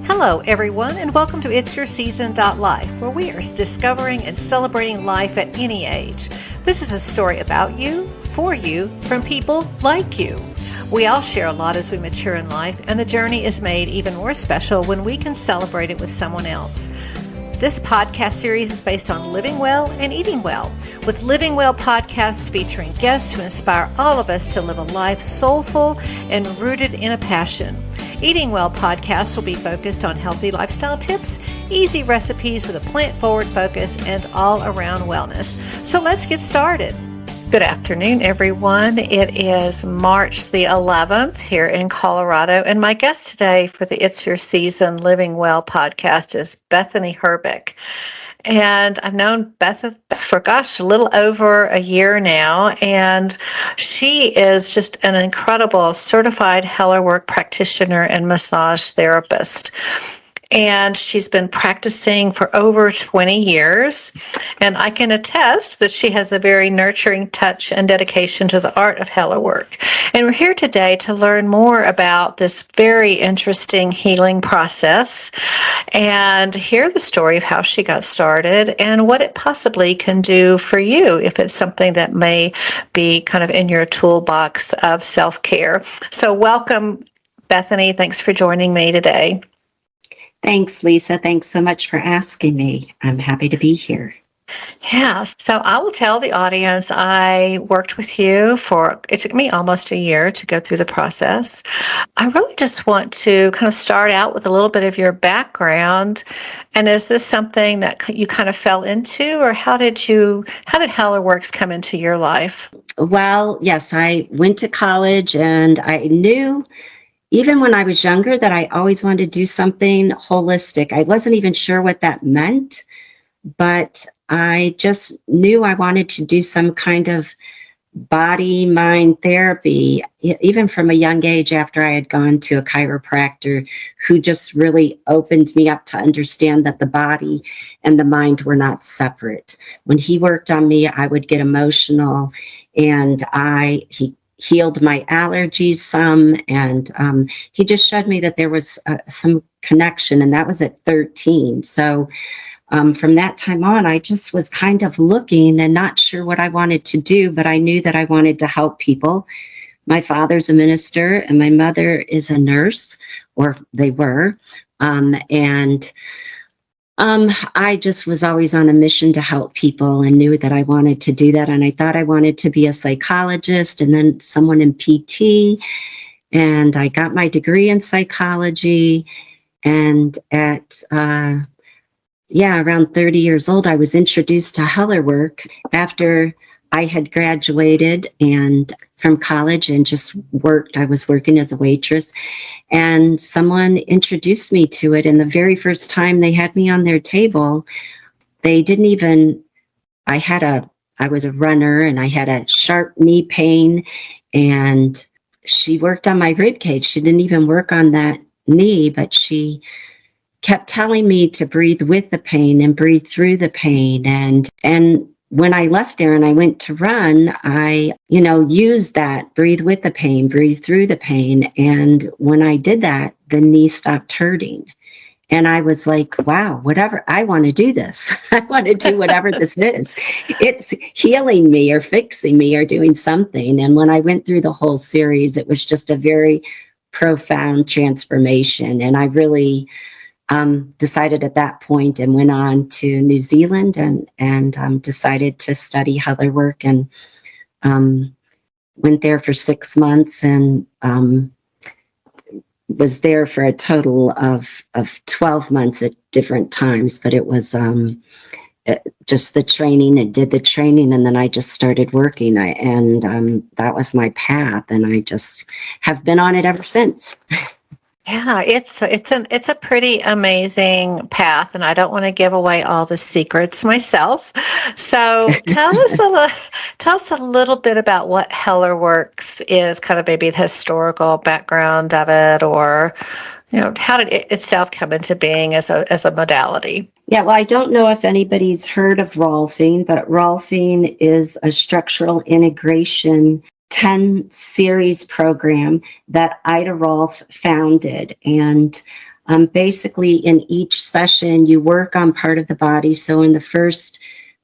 Hello, everyone, and welcome to It's Your Season.life, where we are discovering and celebrating life at any age. This is a story about you, for you, from people like you. We all share a lot as we mature in life, and the journey is made even more special when we can celebrate it with someone else. This podcast series is based on living well and eating well, with Living Well podcasts featuring guests who inspire all of us to live a life soulful and rooted in a passion. Eating Well podcasts will be focused on healthy lifestyle tips, easy recipes with a plant-forward focus, and all-around wellness. So let's get started. Good afternoon, everyone. It is March the 11th here in Colorado, and my guest today for the It's Your Season Living Well podcast is Bethany Hrbek. And I've known Beth for, a little over a year now, and she is just an incredible certified HellerWork practitioner and massage therapist. And she's been practicing for over 20 years. And I can attest that she has a very nurturing touch and dedication to the art of HellerWork. And we're here today to learn more about this very interesting healing process and hear the story of how she got started and what it possibly can do for you if it's something that may be kind of in your toolbox of self-care. So welcome, Bethany. Thanks for joining me today. Thanks, Lisa. Thanks so much for asking me. I'm happy to be here. Yeah, so I will tell the audience I worked with you it took me almost a year to go through the process. I really just want to kind of start out with a little bit of your background. And is this something that you kind of fell into, or how did HellerWorks come into your life? Well, yes, I went to college and I knew even when I was younger that I always wanted to do something holistic. I wasn't even sure what that meant, but I just knew I wanted to do some kind of body-mind therapy, even from a young age after I had gone to a chiropractor who just really opened me up to understand that the body and the mind were not separate. When he worked on me, I would get emotional, and he healed my allergies some, and he just showed me that there was some connection, and that was at 13. So from that time on, I just was kind of looking and not sure what I wanted to do, but I knew that I wanted to help people. My father's a minister, and my mother is a nurse, or they were, I just was always on a mission to help people and knew that I wanted to do that. And I thought I wanted to be a psychologist and then someone in PT. And I got my degree in psychology. And at, around 30 years old, I was introduced to HellerWork after I had graduated and from college and just worked. I was working as a waitress, and someone introduced me to it. And the very first time they had me on their table, I was a runner and I had a sharp knee pain, and she worked on my rib cage. She didn't even work on that knee, but she kept telling me to breathe with the pain and breathe through the pain. And when I left there and I went to run, I, used that, breathe with the pain, breathe through the pain. And when I did that, the knee stopped hurting. And I was like, wow, whatever, I want to do this. I want to do whatever this is. It's healing me or fixing me or doing something. And when I went through the whole series, it was just a very profound transformation. And I really decided at that point and went on to New Zealand and decided to study HellerWork, and went there for 6 months and was there for a total of 12 months at different times. But it was just the training. I did the training, and then I just started working, that was my path, and I just have been on it ever since. Yeah, it's a pretty amazing path, and I don't want to give away all the secrets myself. So tell us a little bit about what HellerWorks is, kind of maybe the historical background of it, or how did it itself come into being as a modality? Yeah, well, I don't know if anybody's heard of Rolfing, but Rolfing is a structural integration 10 series program that Ida Rolf founded. And Basically, in each session, you work on part of the body. So in the first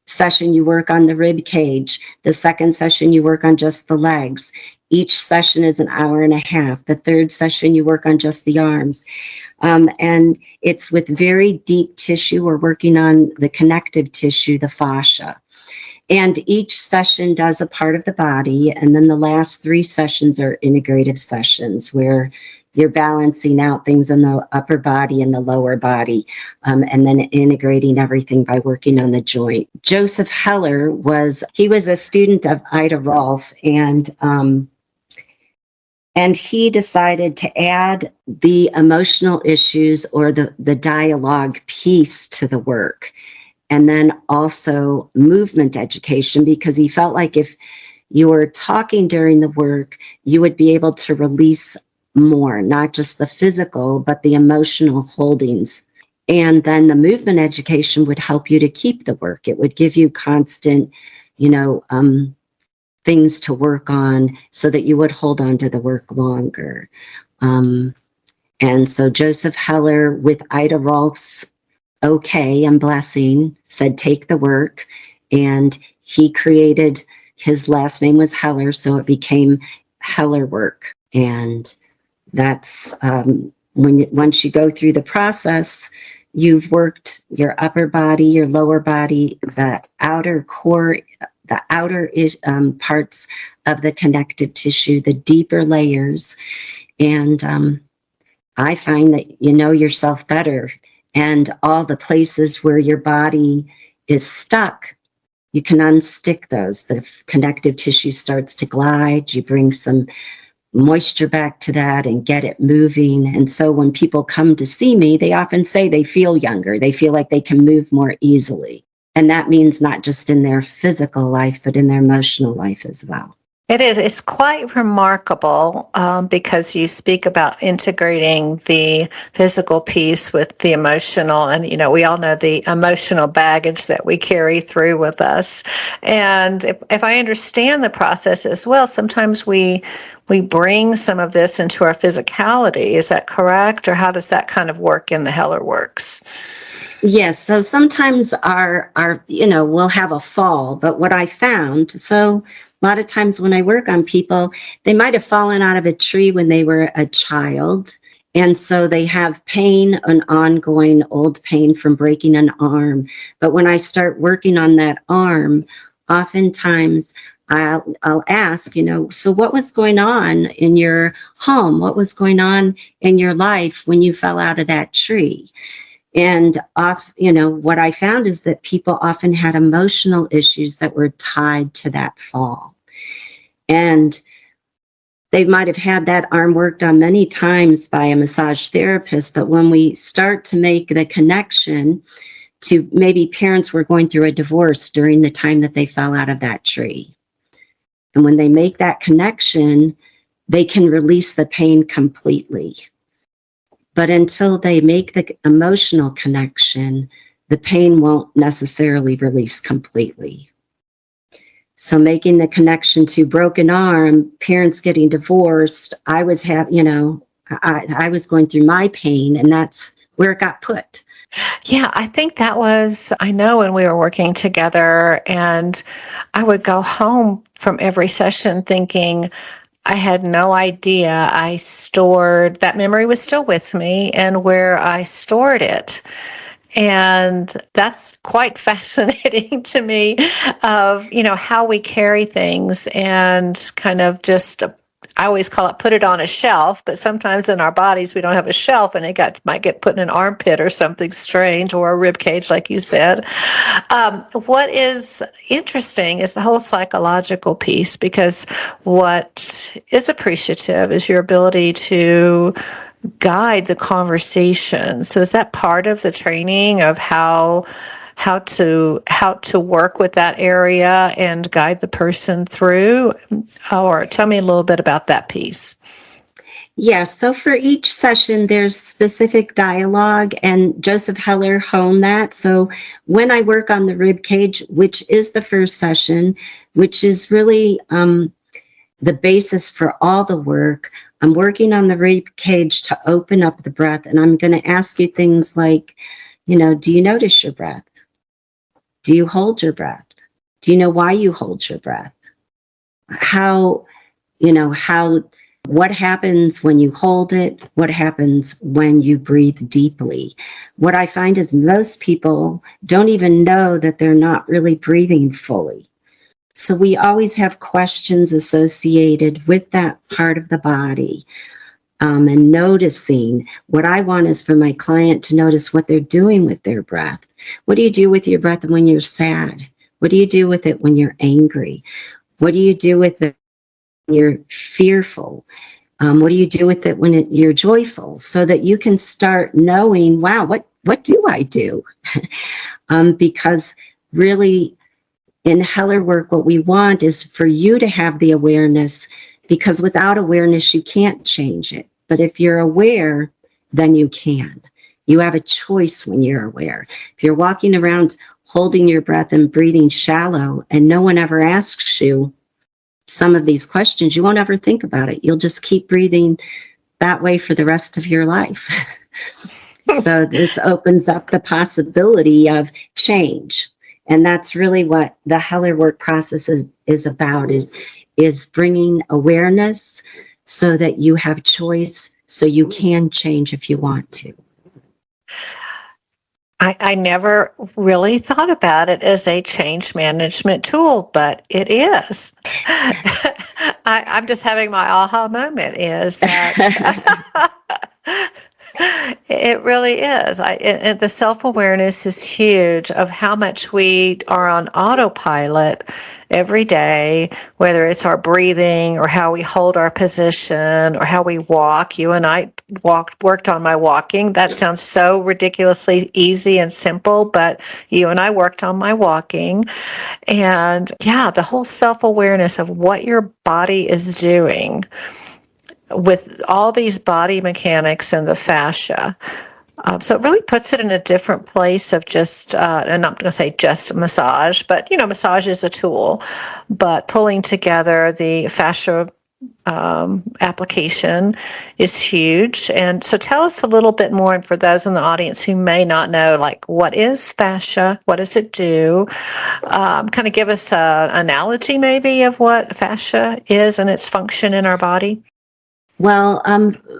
session, you work on the rib cage. The second session, you work on just the legs. Each session is an hour and a half. The third session, you work on just the arms. And it's with very deep tissue. We're working on the connective tissue, the fascia. And each session does a part of the body. And then the last 3 sessions are integrative sessions where you're balancing out things in the upper body and the lower body, and then integrating everything by working on the joint. Joseph Heller was a student of Ida Rolf, and he decided to add the emotional issues or the dialogue piece to the work. And then also movement education, because he felt like if you were talking during the work, you would be able to release more, not just the physical, but the emotional holdings. And then the movement education would help you to keep the work. It would give you constant, things to work on so that you would hold on to the work longer. And so Joseph Heller, with Ida Rolf's okay and blessing, said, take the work. And he created, his last name was Heller, so it became HellerWork. And that's once you go through the process, you've worked your upper body, your lower body, the outer core, the outer parts of the connective tissue, the deeper layers. And I find that you know yourself better, and all the places where your body is stuck, you can unstick those. The connective tissue starts to glide. You bring some moisture back to that and get it moving. And so when people come to see me, they often say they feel younger. They feel like they can move more easily. And that means not just in their physical life, but in their emotional life as well. It is. It's quite remarkable because you speak about integrating the physical piece with the emotional. And, we all know the emotional baggage that we carry through with us. And if I understand the process as well, sometimes we bring some of this into our physicality. Is that correct? Or how does that kind of work in the HellerWorks? Yes. So sometimes we'll have a fall, but what I found, so a lot of times when I work on people, they might have fallen out of a tree when they were a child. And so they have pain, an ongoing old pain from breaking an arm. But when I start working on that arm, oftentimes I'll ask, so what was going on in your home? What was going on in your life when you fell out of that tree? And what I found is that people often had emotional issues that were tied to that fall. And they might have had that arm worked on many times by a massage therapist, but when we start to make the connection to maybe parents were going through a divorce during the time that they fell out of that tree. And when they make that connection, they can release the pain completely. But until they make the emotional connection, the pain won't necessarily release completely. So making the connection to broken arm, parents getting divorced, I was I was going through my pain, and that's where it got put. Yeah, I think I know when we were working together, and I would go home from every session thinking, I had no idea that memory was still with me and where I stored it. And that's quite fascinating to me of, how we carry things and kind of just, I always call it put it on a shelf, but sometimes in our bodies we don't have a shelf and it might get put in an armpit or something strange, or a rib cage, like you said. What is interesting is the whole psychological piece, because what is appreciative is your ability to guide the conversation. So is that part of the training of how to work with that area and guide the person through? Or tell me a little bit about that piece. Yes. So for each session, there's specific dialogue, and Joseph Heller honed that. So when I work on the rib cage, which is the first session, which is really the basis for all the work, I'm working on the rib cage to open up the breath. And I'm going to ask you things like, do you notice your breath? Do you hold your breath? Do you know why you hold your breath? What happens when you hold it? What happens when you breathe deeply? What I find is most people don't even know that they're not really breathing fully. So we always have questions associated with that part of the body. And noticing. What I want is for my client to notice what they're doing with their breath. What do you do with your breath when you're sad? What do you do with it when you're angry? What do you do with it when you're fearful? What do you do with it when you're joyful? So that you can start knowing, wow, what do I do? Because really, in HellerWork, what we want is for you to have the awareness, because without awareness, you can't change it. But if you're aware, then you can. You have a choice when you're aware. If you're walking around holding your breath and breathing shallow and no one ever asks you some of these questions, you won't ever think about it. You'll just keep breathing that way for the rest of your life. So this opens up the possibility of change. And that's really what the HellerWork process is about, is bringing awareness so that you have choice, so you can change if you want to. I never really thought about it as a change management tool, but it is. I'm just having my aha moment is that it really is. And the self-awareness is huge of how much we are on autopilot every day, whether it's our breathing or how we hold our position or how we walk. You and I worked on my walking. That sounds so ridiculously easy and simple, but you and I worked on my walking. And yeah, the whole self-awareness of what your body is doing with all these body mechanics and the fascia. So it really puts it in a different place of just, and I'm not going to say just massage, but, massage is a tool, but pulling together the fascia application is huge. And so tell us a little bit more, and for those in the audience who may not know, like, what is fascia? What does it do? Kind of give us an analogy maybe of what fascia is and its function in our body. Well,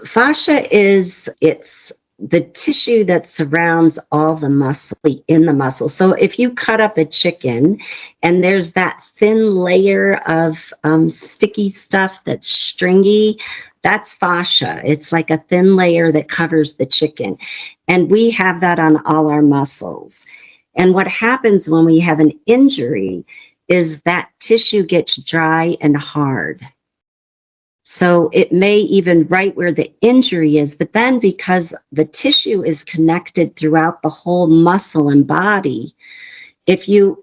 fascia it's the tissue that surrounds all the muscle in the muscle. So if you cut up a chicken and there's that thin layer of sticky stuff that's stringy, that's fascia. It's like a thin layer that covers the chicken. And we have that on all our muscles. And what happens when we have an injury is that tissue gets dry and hard. So it may even right where the injury is, but then because the tissue is connected throughout the whole muscle and body, if you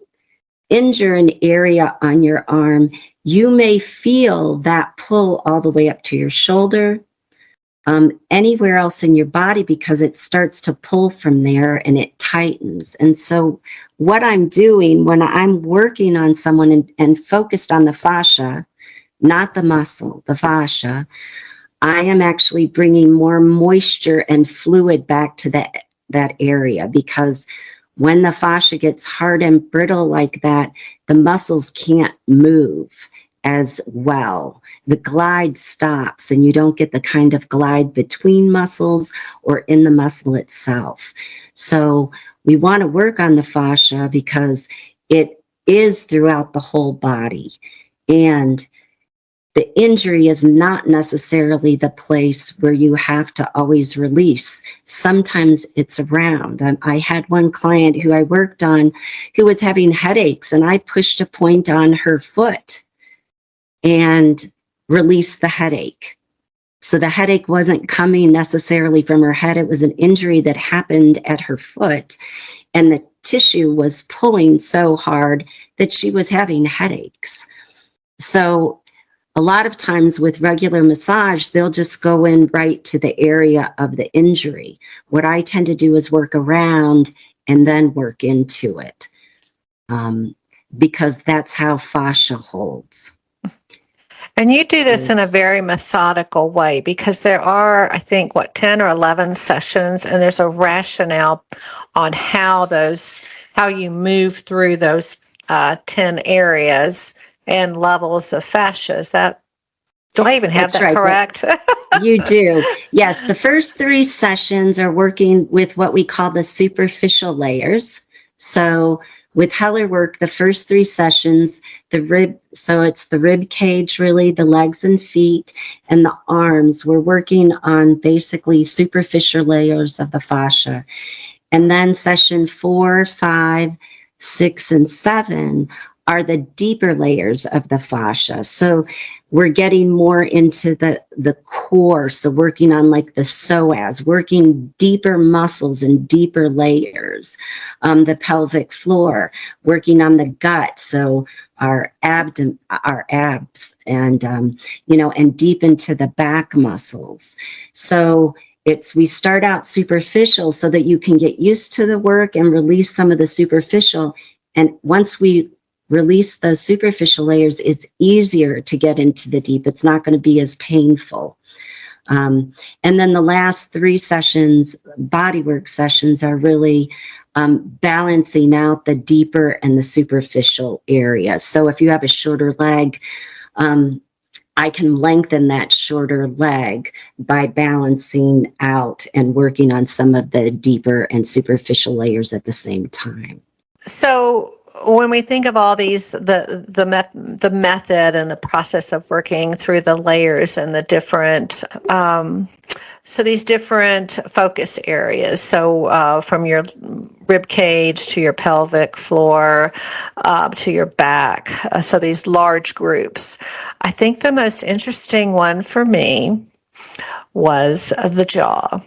injure an area on your arm, you may feel that pull all the way up to your shoulder, anywhere else in your body, because it starts to pull from there and it tightens. And so what I'm doing when I'm working on someone and focused on the fascia, not the muscle, the fascia, I am actually bringing more moisture and fluid back to that area, because when the fascia gets hard and brittle like that, the muscles can't move as well. The glide stops and you don't get the kind of glide between muscles or in the muscle itself. So we want to work on the fascia because it is throughout the whole body. And the injury is not necessarily the place where you have to always release. Sometimes it's around. I had one client who I worked on who was having headaches, and I pushed a point on her foot and released the headache. So the headache wasn't coming necessarily from her head. It was an injury that happened at her foot, and the tissue was pulling so hard that she was having headaches. So a lot of times with regular massage, they'll just go in right to the area of the injury. What I tend to do is work around and then work into it, because that's how fascia holds. And you do this in a very methodical way because there are, I think, 10 or 11 sessions, and there's a rationale on how you move through those 10 areas and levels of fascia. Do I even have that correct? You do. Yes. The first 3 sessions are working with what we call the superficial layers. So with HellerWork, the first 3 sessions, it's the rib cage, really, the legs and feet, and the arms. We're working on basically superficial layers of the fascia. And then session 4, 5, 6, and 7 are the deeper layers of the fascia. So we're getting more into the core. So working on like the psoas, working deeper muscles and deeper layers, the pelvic floor, working on the gut. So our abs, and, and deep into the back muscles. So we start out superficial so that you can get used to the work and release some of the superficial. And once we release those superficial layers, it's easier to get into the deep. It's not going to be as painful. And then the last 3 sessions, bodywork sessions, are really balancing out the deeper and the superficial areas. So if you have a shorter leg, I can lengthen that shorter leg by balancing out and working on some of the deeper and superficial layers at the same time. So when we think of all these, the method and the process of working through the layers and the different, so these different focus areas, so from your rib cage to your pelvic floor, to your back, so these large groups. I think the most interesting one for me was the jaw.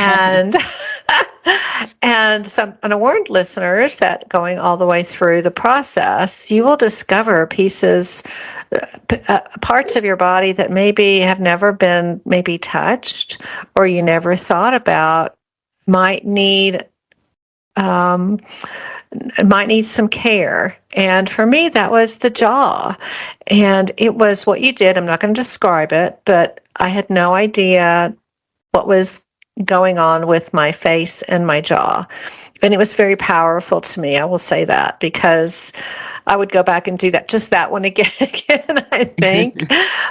and I warned listeners that going all the way through the process, you will discover pieces, parts of your body that maybe have never been touched, or you never thought about might need some care. And for me, that was the jaw. And it was what you did. I'm not going to describe it, but I had no idea what was going on with my face and my jaw. And it was very powerful to me, I will say that, because I would go back and do that one again, I think,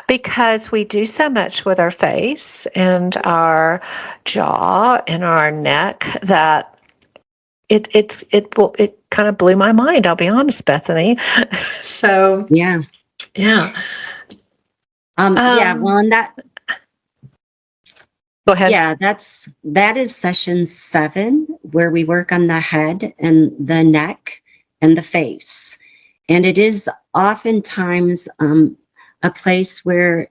because we do so much with our face and our jaw and our neck that it kind of blew my mind, I'll be honest, Bethany. So yeah. Well, and that. Go ahead. Yeah, that is session 7, where we work on the head and the neck and the face. And it is oftentimes a place where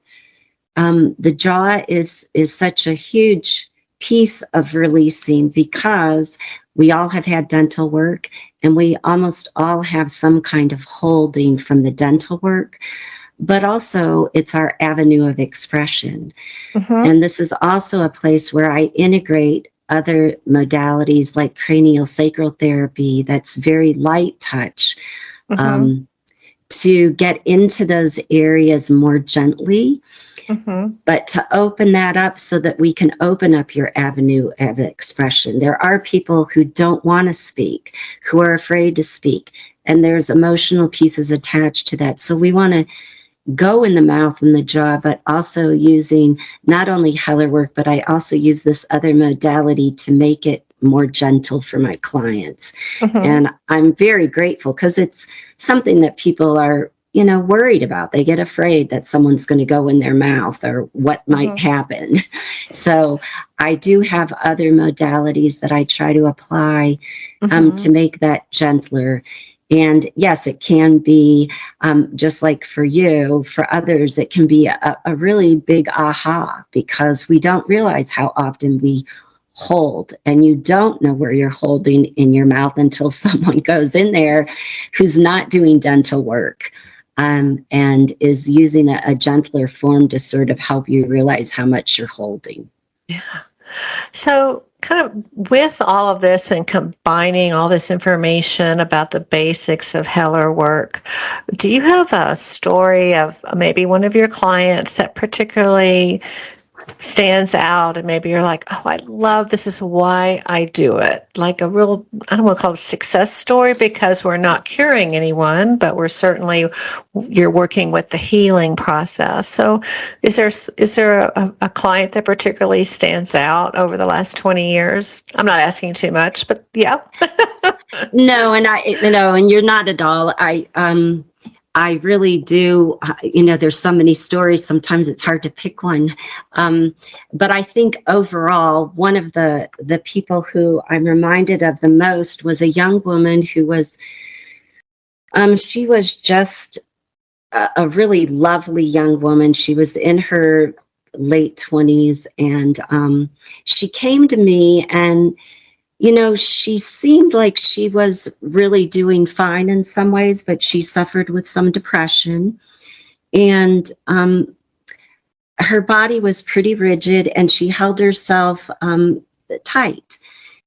the jaw is such a huge piece of releasing, because we all have had dental work, and we almost all have some kind of holding from the dental work. But also it's our avenue of expression. Mm-hmm. And this is also a place where I integrate other modalities like cranial sacral therapy, that's very light touch, to get into those areas more gently, but to open that up so that we can open up your avenue of expression. There are people who don't want to speak, who are afraid to speak, and there's emotional pieces attached to that. So we want to go in the mouth and the jaw, but also using not only HellerWork, but I also use this other modality to make it more gentle for my clients. And I'm very grateful, because it's something that people are, worried about. They get afraid that someone's going to go in their mouth or what might happen. So I do have other modalities that I try to apply to make that gentler. And yes, it can be, just like for you, for others, it can be a really big aha, because we don't realize how often we hold, and you don't know where you're holding in your mouth until someone goes in there who's not doing dental work, and is using a gentler form to sort of help you realize how much you're holding. Yeah. So kind of with all of this and combining all this information about the basics of HellerWork, do you have a story of maybe one of your clients that particularly stands out and maybe you're like, oh, I love this is why I do it? Like a real, I don't want to call it a success story because we're not curing anyone, but we're certainly, you're working with the healing process. So is there a client that particularly stands out over the last 20 years? I'm not asking too much, but yeah. No, and you're not at all. I really do. There's so many stories. Sometimes it's hard to pick one. But I think overall, one of the people who I'm reminded of the most was a young woman who was, she was just a really lovely young woman. She was in her late 20s, and she came to me, and she seemed like she was really doing fine in some ways, but she suffered with some depression, and her body was pretty rigid, and she held herself tight.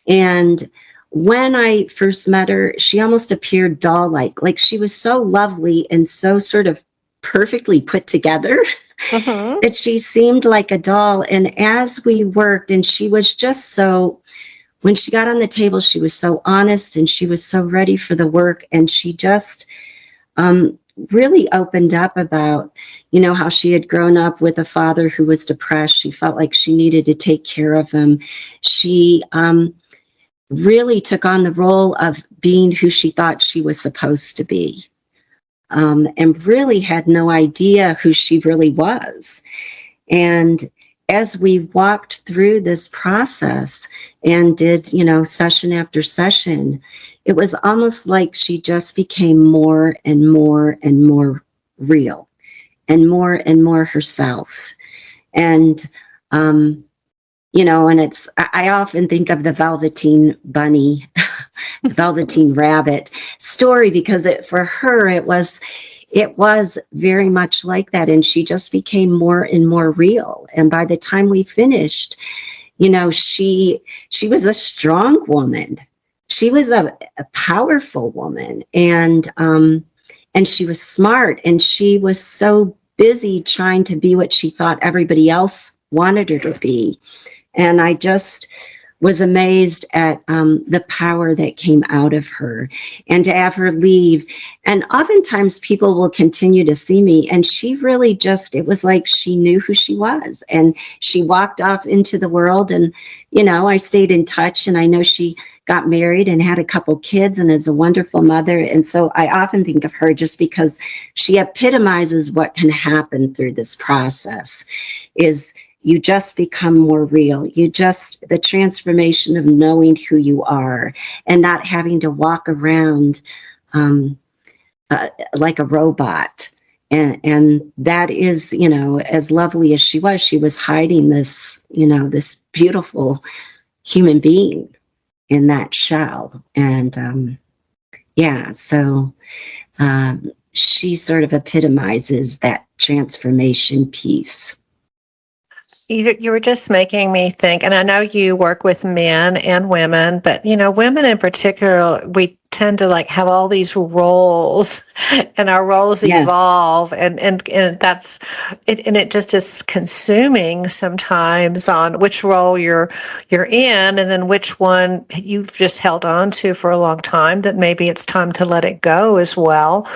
And when I first met her, she almost appeared doll-like she was so lovely and so sort of perfectly put together. Mm-hmm. That she seemed like a doll. And as we worked, and she was just so, when she got on the table, she was so honest and she was so ready for the work. And she just really opened up about, how she had grown up with a father who was depressed. She felt like she needed to take care of him. She really took on the role of being who she thought she was supposed to be, and really had no idea who she really was. And as we walked through this process and did, session after session, it was almost like she just became more and more and more real and more herself. And, and I often think of the Velveteen Bunny, Velveteen Rabbit story, because for her, it was very much like that. And she just became more and more real. And by the time we finished, she was a strong woman. She was a powerful woman. And she was smart. And she was so busy trying to be what she thought everybody else wanted her to be. And I just was amazed at the power that came out of her, and to have her leave. And oftentimes people will continue to see me, and she really it was like she knew who she was, and she walked off into the world. And, I stayed in touch, and I know she got married and had a couple kids and is a wonderful mother. And so I often think of her just because she epitomizes what can happen through this process is you just become more real. The transformation of knowing who you are and not having to walk around like a robot. And that is, as lovely as she was hiding this, this beautiful human being in that shell. And so she sort of epitomizes that transformation piece. You were just making me think, and I know you work with men and women, but, women in particular, we tend to have all these roles, and our roles evolve, and that's it, and it just is consuming sometimes on which role you're in, and then which one you've just held on to for a long time that maybe it's time to let it go as well.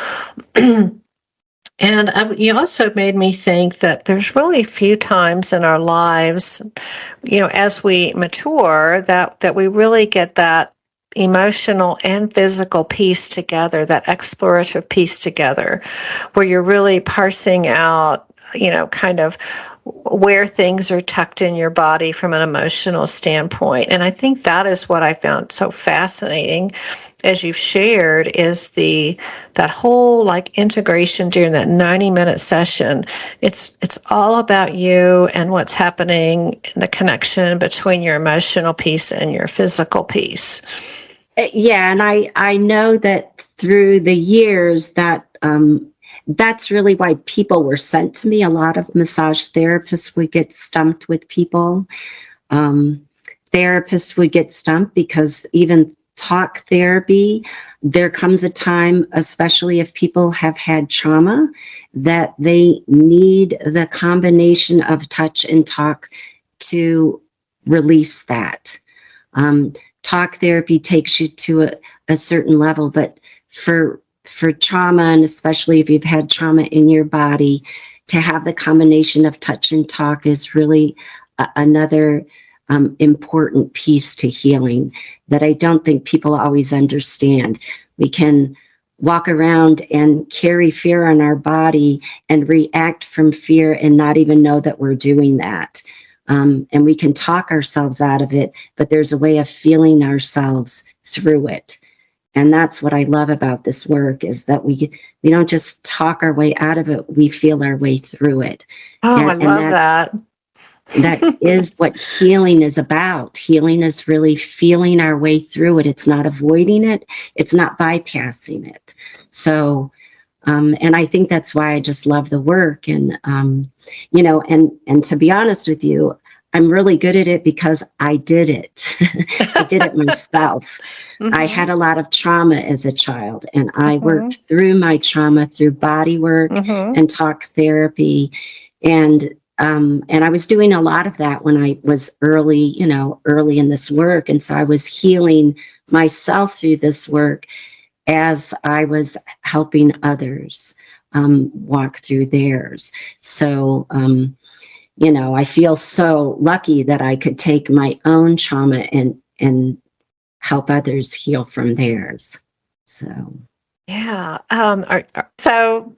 And you also made me think that there's really few times in our lives, as we mature, that we really get that emotional and physical piece together, that explorative piece together, where you're really parsing out, kind of where things are tucked in your body from an emotional standpoint. And I think that is what I found so fascinating, as you've shared, is that whole integration during that 90-minute session. It's all about you and what's happening in the connection between your emotional piece and your physical piece. Yeah, and I know that through the years that that's really why people were sent to me. A lot of massage therapists would get stumped with people therapists would get stumped because even talk therapy, there comes a time, especially if people have had trauma, that they need the combination of touch and talk to release that. Talk therapy takes you to a certain level, but for trauma, and especially if you've had trauma in your body, to have the combination of touch and talk is really another important piece to healing that I don't think people always understand. We can walk around and carry fear on our body and react from fear and not even know that we're doing that. And we can talk ourselves out of it, but there's a way of feeling ourselves through it. And that's what I love about this work, is that we don't just talk our way out of it, we feel our way through it. Oh, I love that. That is what healing is about. Healing is really feeling our way through it. It's not avoiding it. It's not bypassing it. So, and I think that's why I just love the work. And, you know, and to be honest with you, I'm really good at it because I did it. I did it myself. Mm-hmm. I had a lot of trauma as a child, and I worked through my trauma through body work and talk therapy. And I was doing a lot of that when I was early in this work. And so I was healing myself through this work as I was helping others walk through theirs. So, you know, I feel so lucky that I could take my own trauma and help others heal from theirs. So, yeah. So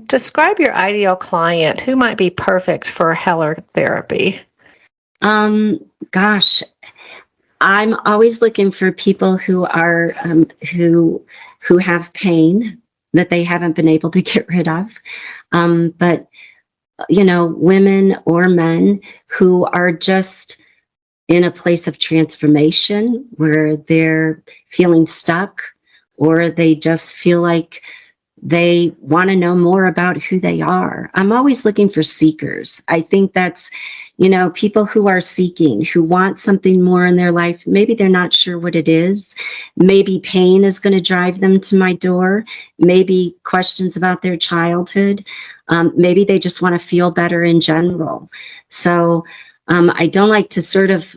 describe your ideal client. Who might be perfect for Heller therapy? Gosh, I'm always looking for people who are who have pain that they haven't been able to get rid of, but you know, women or men who are just in a place of transformation where they're feeling stuck, or they just feel like they want to know more about who they are. I'm always looking for seekers. I think that's, you know, people who are seeking, who want something more in their life. Maybe they're not sure what it is. Maybe pain is going to drive them to my door. Maybe questions about their childhood. Maybe they just want to feel better in general. So I don't like to sort of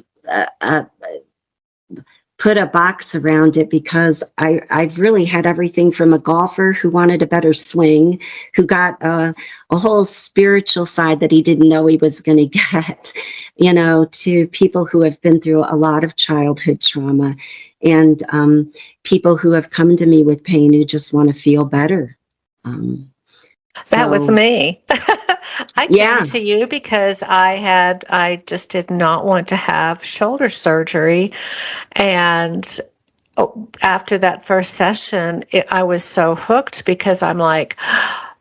put a box around it, because I've really had everything from a golfer who wanted a better swing, who got a whole spiritual side that he didn't know he was going to get, you know, to people who have been through a lot of childhood trauma, and people who have come to me with pain who just want to feel better. That was me. I came to you because I just did not want to have shoulder surgery. And after that first session, I was so hooked, because I'm like,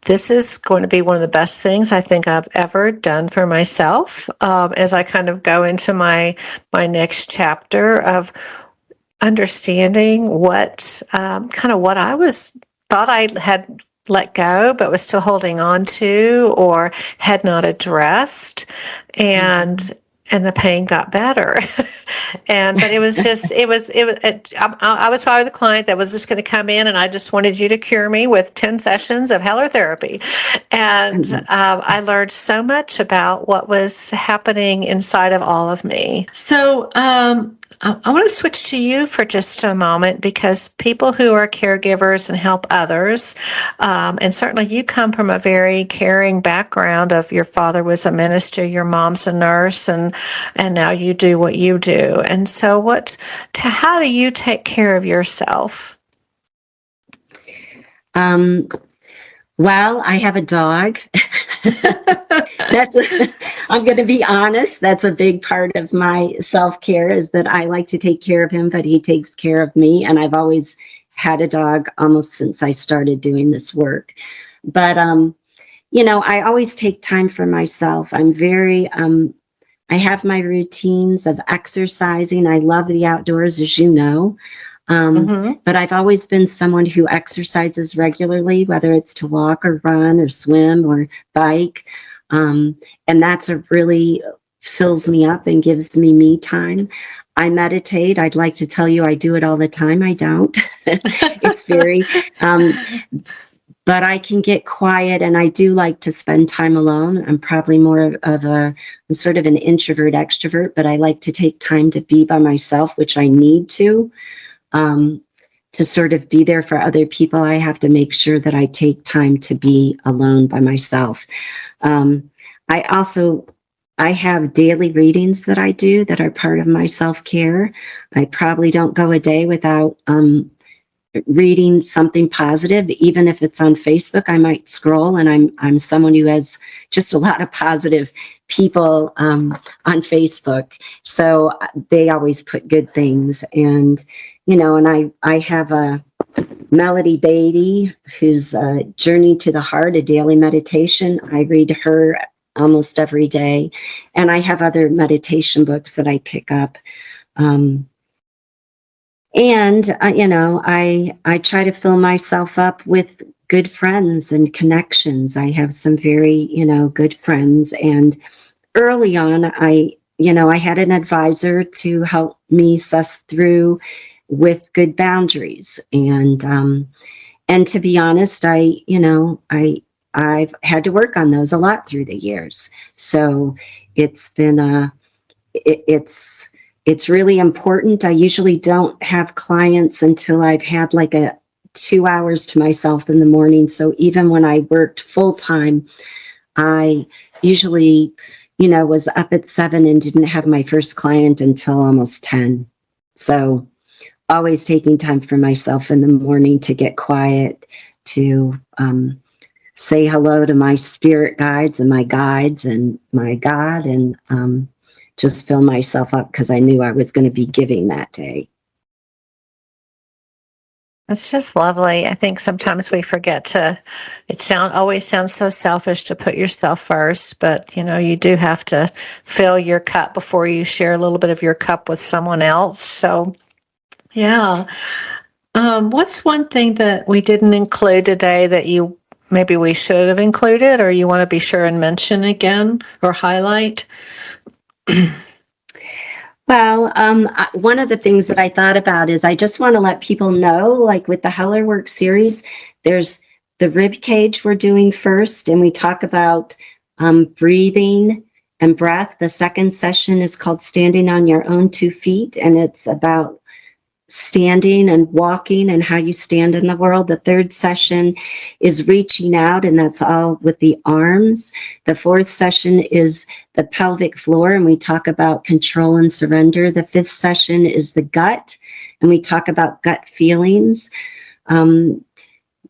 this is going to be one of the best things I think I've ever done for myself, as I kind of go into my next chapter of understanding what what I thought I had let go, but was still holding on to, or had not addressed, and the pain got better. But it was just, I was probably the client that was just going to come in, and I just wanted you to cure me with 10 sessions of Heller therapy. And I learned so much about what was happening inside of all of me. So, I want to switch to you for just a moment, because people who are caregivers and help others, and certainly you come from a very caring background of your father was a minister, your mom's a nurse, and now you do what you do. And so how do you take care of yourself? Well, I have a dog. I'm going to be honest. That's a big part of my self-care, is that I like to take care of him, but he takes care of me. And I've always had a dog almost since I started doing this work. But, you know, I always take time for myself. I'm very, I have my routines of exercising. I love the outdoors, as you know. But I've always been someone who exercises regularly, whether it's to walk or run or swim or bike. And that's a really fills me up and gives me time. I meditate. I'd like to tell you I do it all the time. I don't. It's very, but I can get quiet, and I do like to spend time alone. I'm probably more of I'm sort of an introvert extrovert, but I like to take time to be by myself, which I need to sort of be there for other people. I have to make sure that I take time to be alone by myself. I have daily readings that I do that are part of my self-care. I probably don't go a day without reading something positive. Even if it's on Facebook, I might scroll, and I'm someone who has just a lot of positive people on Facebook. So they always put good things. And, and I have a Melody Beatty, who's Journey to the Heart, a daily meditation. I read her almost every day. And I have other meditation books that I pick up. I try to fill myself up with good friends and connections. I have some very, good friends. And early on, I had an advisor to help me suss through with good boundaries. And to be honest, I've had to work on those a lot through the years. So it's been it's really important. I usually don't have clients until I've had like 2 hours to myself in the morning. So even when I worked full time, I usually, was up at 7 and didn't have my first client until almost 10. So always taking time for myself in the morning to get quiet, to say hello to my spirit guides and my guides and my God, and just fill myself up because I knew I was going to be giving that day. It's just lovely. I think sometimes we forget to, always sounds so selfish to put yourself first, but you do have to fill your cup before you share a little bit of your cup with someone else. So, yeah. What's one thing that we didn't include today that maybe we should have included, or you want to be sure and mention again or highlight? Well, one of the things that I thought about is I just want to let people know, like with the HellerWork series, there's the rib cage we're doing first, and we talk about breathing and breath. The second session is called Standing on Your Own 2 Feet, and it's about standing and walking and how you stand in the world. The third session is reaching out, and that's all with the arms. The fourth session is the pelvic floor, and we talk about control and surrender. The fifth session is the gut, and we talk about gut feelings.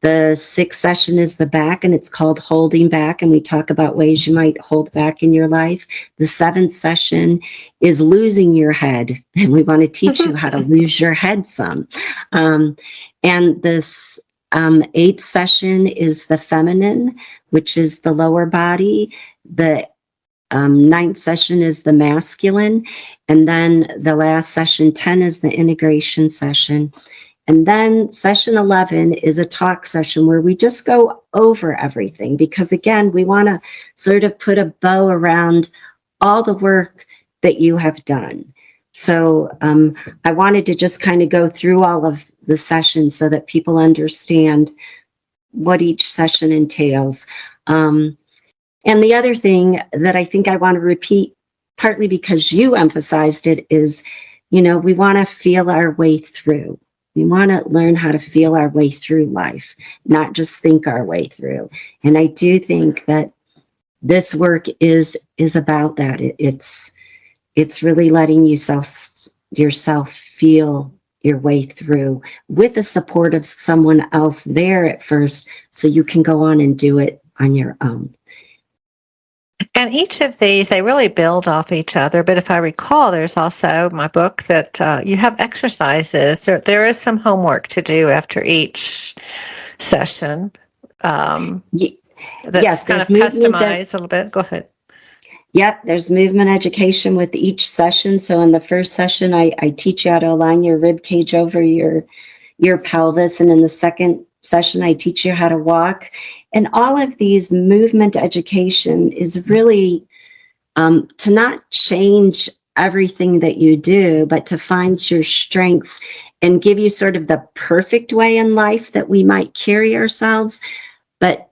The sixth session is the back, and it's called Holding Back, and we talk about ways you might hold back in your life. The seventh session is Losing Your Head, and we want to teach you how to lose your head some. And this eighth session is the feminine, which is the lower body. The ninth session is the masculine, and then the last session, 10, is the integration session. And then session 11 is a talk session where we just go over everything, because again, we want to sort of put a bow around all the work that you have done. So I wanted to just kind of go through all of the sessions so that people understand what each session entails. And the other thing that I think I want to repeat, partly because you emphasized it, is, we want to feel our way through. We want to learn how to feel our way through life, not just think our way through. And I do think that this work is about that. It's really letting yourself feel your way through with the support of someone else there at first, so you can go on and do it on your own. And each of these, they really build off each other. But if I recall, there's also my book that you have exercises. There is some homework to do after each session. That's yes, kind of customized a little bit. Go ahead. Yep, there's movement education with each session. So in the first session, I teach you how to align your rib cage over your pelvis. And in the second session, I teach you how to walk. And all of these movement education is really to not change everything that you do, but to find your strengths and give you sort of the perfect way in life that we might carry ourselves, but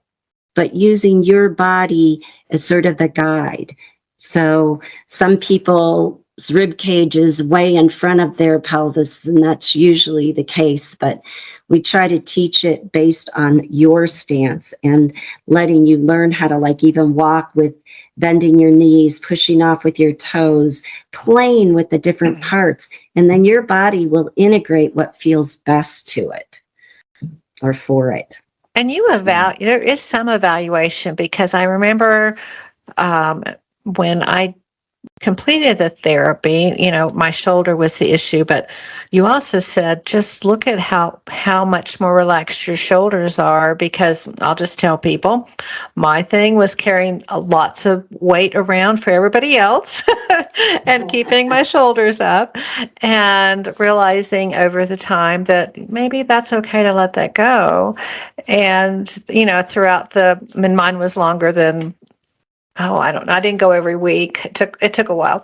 using your body as sort of the guide. So some people's rib cage is way in front of their pelvis, and that's usually the case, but we try to teach it based on your stance and letting you learn how to like even walk with bending your knees, pushing off with your toes, playing with the different parts, and then your body will integrate what feels best to it or for it. And there is some evaluation, because I remember when I completed the therapy, my shoulder was the issue, but you also said, just look at how much more relaxed your shoulders are, because I'll just tell people, my thing was carrying lots of weight around for everybody else and keeping my shoulders up, and realizing over the time that maybe that's okay to let that go. And, throughout mine was longer than, I don't know. I didn't go every week. It took a while,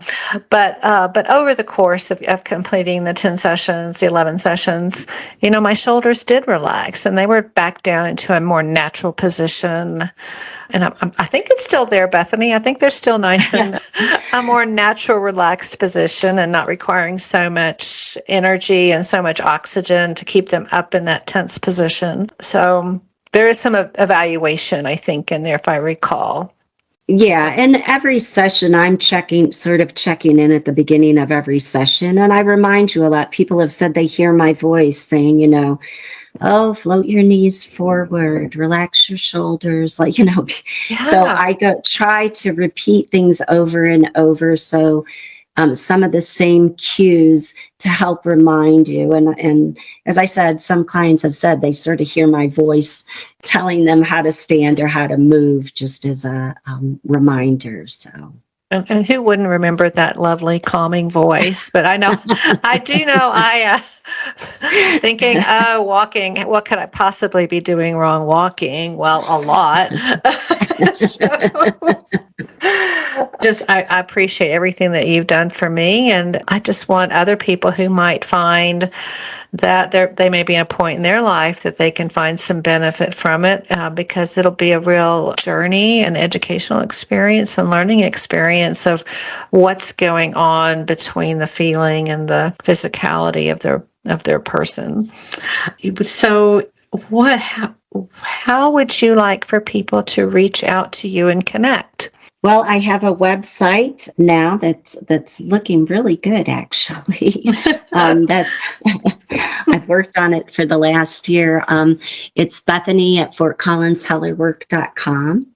but over the course of completing the 10 sessions, the 11 sessions, my shoulders did relax, and they were back down into a more natural position. And I think it's still there, Bethany. I think they're still nice in a more natural, relaxed position, and not requiring so much energy and so much oxygen to keep them up in that tense position. So there is some evaluation, I think, in there, if I recall. Yeah, and every session I'm checking in at the beginning of every session. And I remind you a lot, people have said they hear my voice saying, float your knees forward, relax your shoulders, Yeah. So I try to repeat things over and over. So some of the same cues to help remind you. And as I said, some clients have said they sort of hear my voice telling them how to stand or how to move, just as a reminder. So. And who wouldn't remember that lovely, calming voice? But I do know, thinking, walking, what could I possibly be doing wrong walking? Well, a lot. I appreciate everything that you've done for me. And I just want other people who might find that they may be at a point in their life that they can find some benefit from it, because it'll be a real journey and educational experience and learning experience of what's going on between the feeling and the physicality of their person. So how would you like for people to reach out to you and connect? Well, I have a website now that's looking really good, actually. I've worked on it for the last year. It's Bethany at FortCollinsHellerWork.com,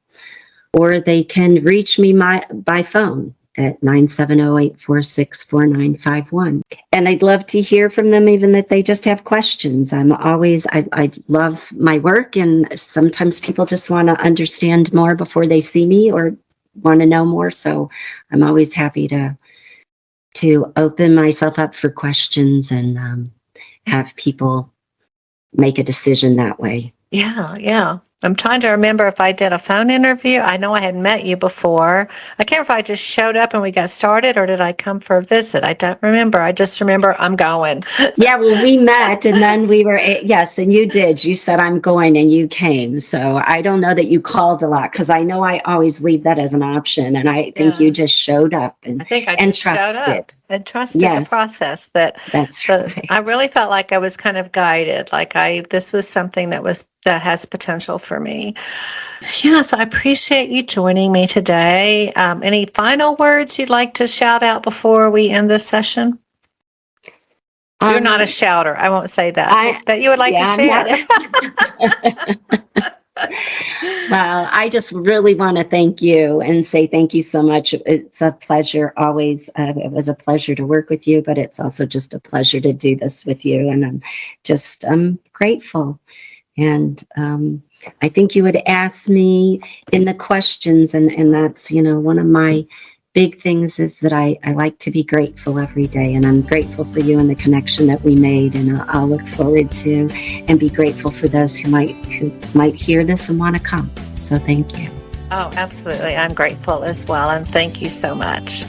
or they can reach me by phone at 970-846-4951. And I'd love to hear from them, even if they just have questions. I love my work, and sometimes people just want to understand more before they see me or want to know more. So I'm always happy to open myself up for questions and have people make a decision that way. Yeah. I'm trying to remember if I did a phone interview. I know I had met you before. I can't remember if I just showed up and we got started, or did I come for a visit? I don't remember. I just remember I'm going. Yeah, well, we met, and then we were, yes, and you did. You said, I'm going, and you came. So I don't know that you called a lot, because I know I always leave that as an option, and I think you just showed up and trusted. Showed up and trusted the process. That's right. I really felt like I was kind of guided, this was something that has potential for me. Yes, I appreciate you joining me today. Any final words you'd like to shout out before we end this session? You're not a shouter. I won't say that. That you would like to share. Well, I just really want to thank you and say thank you so much. It's a pleasure always. It was a pleasure to work with you, but it's also just a pleasure to do this with you. And I'm grateful. And I think you would ask me in the questions, and that's, one of my big things is that I like to be grateful every day, and I'm grateful for you and the connection that we made, and I'll look forward to and be grateful for those who might hear this and want to come. So thank you. Oh, absolutely. I'm grateful as well, and thank you so much.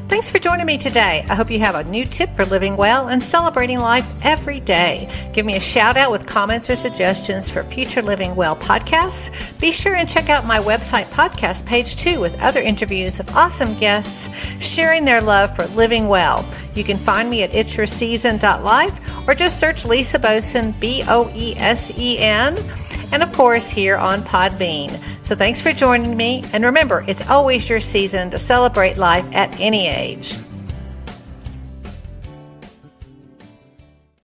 Thanks for joining me today. I hope you have a new tip for living well and celebrating life every day. Give me a shout out with comments or suggestions for future Living Well podcasts. Be sure and check out my website podcast page too, with other interviews of awesome guests sharing their love for living well. You can find me at itsyourseason.life or just search Lisa Boesen, Boesen, and of course here on Podbean. So thanks for joining me, and remember, it's always your season to celebrate life at any age.